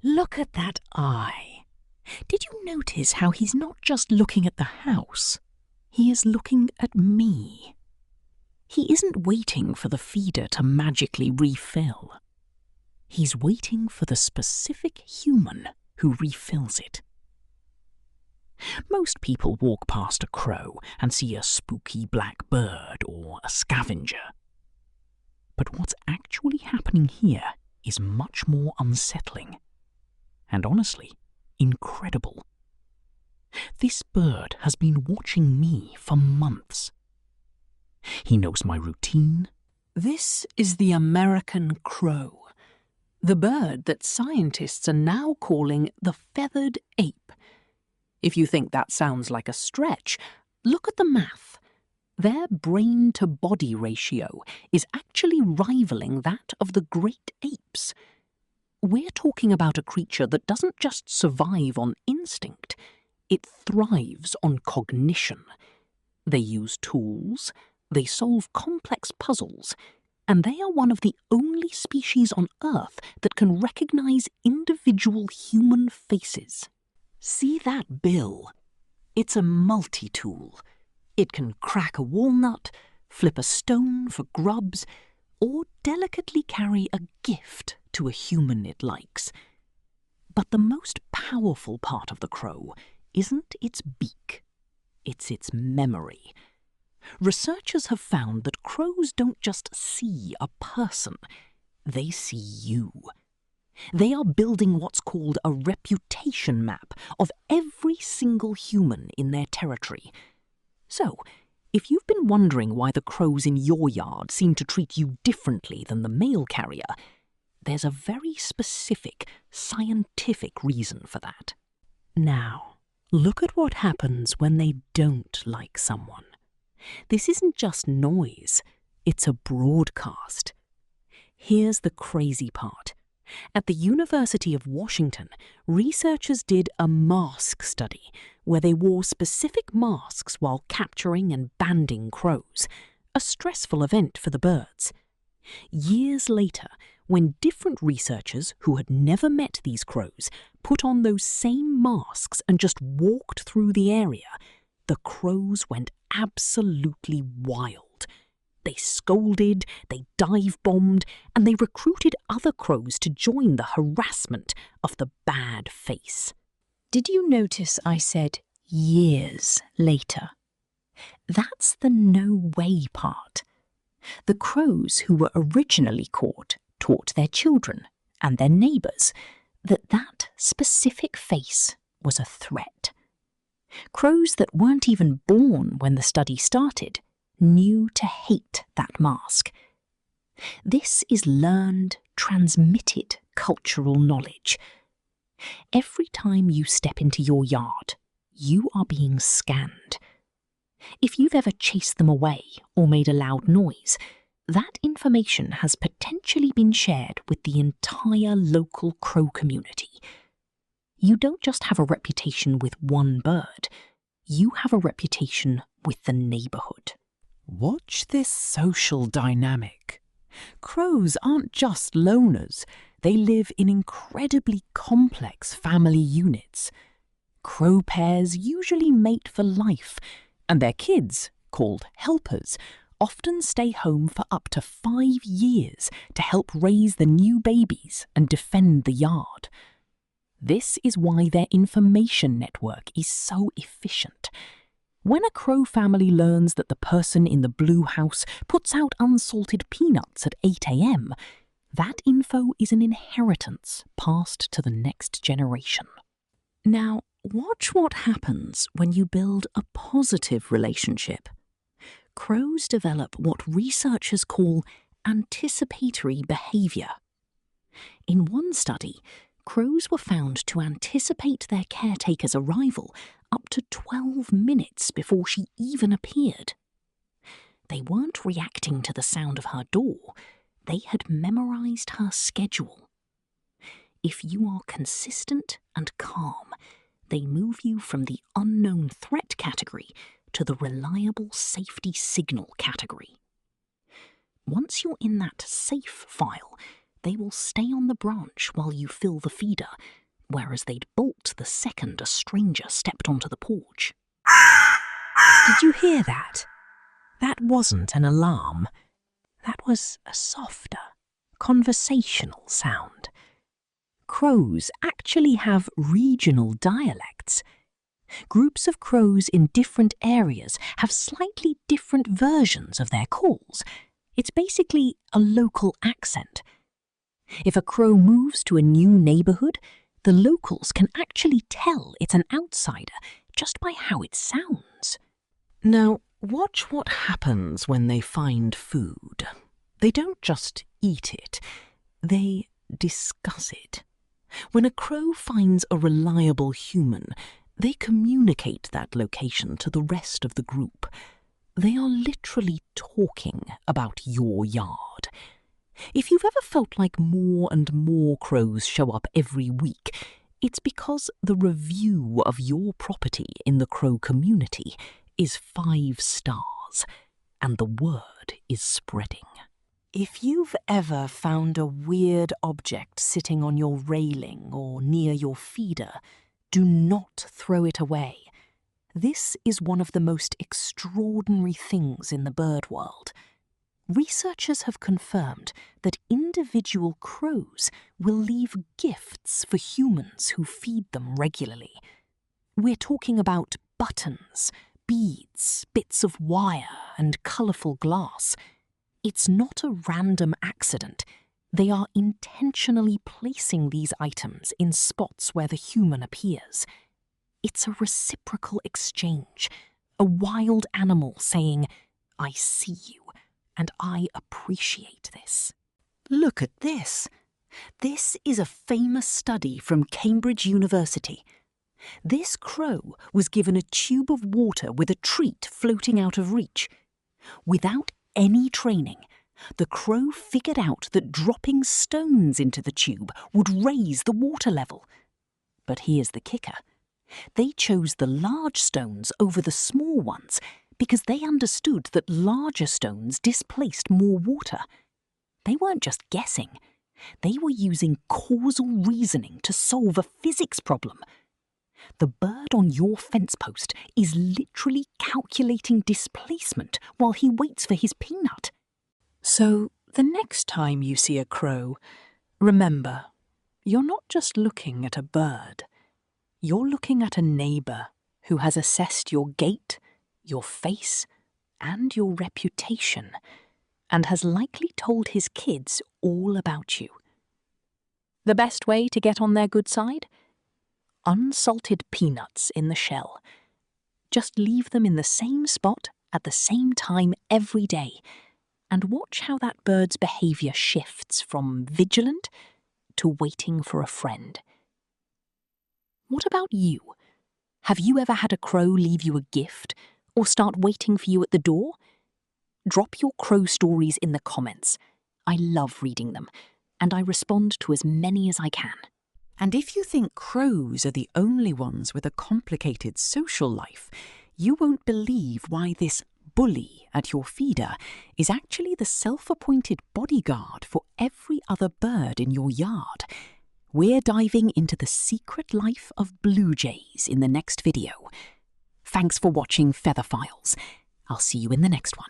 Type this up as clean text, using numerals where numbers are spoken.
Look at that eye. Did you notice how he's not just looking at the house? He is looking at me. He isn't waiting for the feeder to magically refill. He's waiting for the specific human who refills it. Most people walk past a crow and see a spooky black bird or a scavenger. But what's actually happening here is much more unsettling. And honestly, incredible. This bird has been watching me for months. He knows my routine. This is the American crow, the bird that scientists are now calling the feathered ape. If you think that sounds like a stretch, look at the math. Their brain-to-body ratio is actually rivaling that of the great apes. We're talking about a creature that doesn't just survive on instinct, it thrives on cognition. They use tools, they solve complex puzzles, and they are one of the only species on Earth that can recognize individual human faces. See that bill? It's a multi-tool. It can crack a walnut, flip a stone for grubs, or delicately carry a gift to a human it likes. But the most powerful part of the crow isn't its beak, it's its memory. Researchers have found that crows don't just see a person, they see you. They are building what's called a reputation map of every single human in their territory. So, if you've been wondering why the crows in your yard seem to treat you differently than the mail carrier, there's a very specific, scientific reason for that. Now, look at what happens when they don't like someone. This isn't just noise, it's a broadcast. Here's the crazy part. At the University of Washington, researchers did a mask study where they wore specific masks while capturing and banding crows, a stressful event for the birds. Years later, when different researchers who had never met these crows put on those same masks and just walked through the area, the crows went absolutely wild. They scolded, they dive-bombed, and they recruited other crows to join the harassment of the bad face. Did you notice I said years later? That's the no way part. The crows who were originally caught taught their children and their neighbours that specific face was a threat. Crows that weren't even born when the study started knew to hate that mask. This is learned, transmitted cultural knowledge. Every time you step into your yard, you are being scanned. If you've ever chased them away or made a loud noise, that information has potentially been shared with the entire local crow community. You don't just have a reputation with one bird, you have a reputation with the neighbourhood. Watch this social dynamic. Crows aren't just loners, they live in incredibly complex family units. Crow pairs usually mate for life, and their kids, called helpers, often stay home for up to 5 years to help raise the new babies and defend the yard. This is why their information network is so efficient. When a crow family learns that the person in the blue house puts out unsalted peanuts at 8 a.m., that info is an inheritance passed to the next generation. Now, watch what happens when you build a positive relationship. Crows develop what researchers call anticipatory behaviour. In one study, crows were found to anticipate their caretaker's arrival up to 12 minutes before she even appeared. They weren't reacting to the sound of her door, they had memorised her schedule. If you are consistent and calm, they move you from the unknown threat category to the reliable safety signal category. Once you're in that safe file, they will stay on the branch while you fill the feeder, whereas they'd bolt the second a stranger stepped onto the porch. Did you hear that? That wasn't an alarm. That was a softer, conversational sound. Crows actually have regional dialects. Groups of crows in different areas have slightly different versions of their calls. It's basically a local accent. If a crow moves to a new neighborhood, the locals can actually tell it's an outsider just by how it sounds. Now, watch what happens when they find food. They don't just eat it, they discuss it. When a crow finds a reliable human, they communicate that location to the rest of the group. They are literally talking about your yard. If you've ever felt like more and more crows show up every week, it's because the review of your property in the crow community is 5 stars, and the word is spreading. If you've ever found a weird object sitting on your railing or near your feeder, do not throw it away. This is one of the most extraordinary things in the bird world. Researchers have confirmed that individual crows will leave gifts for humans who feed them regularly. We're talking about buttons, beads, bits of wire, and colourful glass. It's not a random accident. They are intentionally placing these items in spots where the human appears. It's a reciprocal exchange, a wild animal saying, "I see you, and I appreciate this." Look at this. This is a famous study from Cambridge University. This crow was given a tube of water with a treat floating out of reach. Without any training, the crow figured out that dropping stones into the tube would raise the water level. But here's the kicker. They chose the large stones over the small ones because they understood that larger stones displaced more water. They weren't just guessing. They were using causal reasoning to solve a physics problem. The bird on your fence post is literally calculating displacement while he waits for his peanut. So, the next time you see a crow, remember, you're not just looking at a bird. You're looking at a neighbour who has assessed your gait, your face, and your reputation, and has likely told his kids all about you. The best way to get on their good side? Unsalted peanuts in the shell. Just leave them in the same spot at the same time every day, and watch how that bird's behaviour shifts from vigilant to waiting for a friend. What about you? Have you ever had a crow leave you a gift or start waiting for you at the door? Drop your crow stories in the comments. I love reading them, and I respond to as many as I can. And if you think crows are the only ones with a complicated social life, you won't believe why this bully at your feeder is actually the self-appointed bodyguard for every other bird in your yard. We're diving into the secret life of blue jays in the next video. Thanks for watching Feather Files. I'll see you in the next one.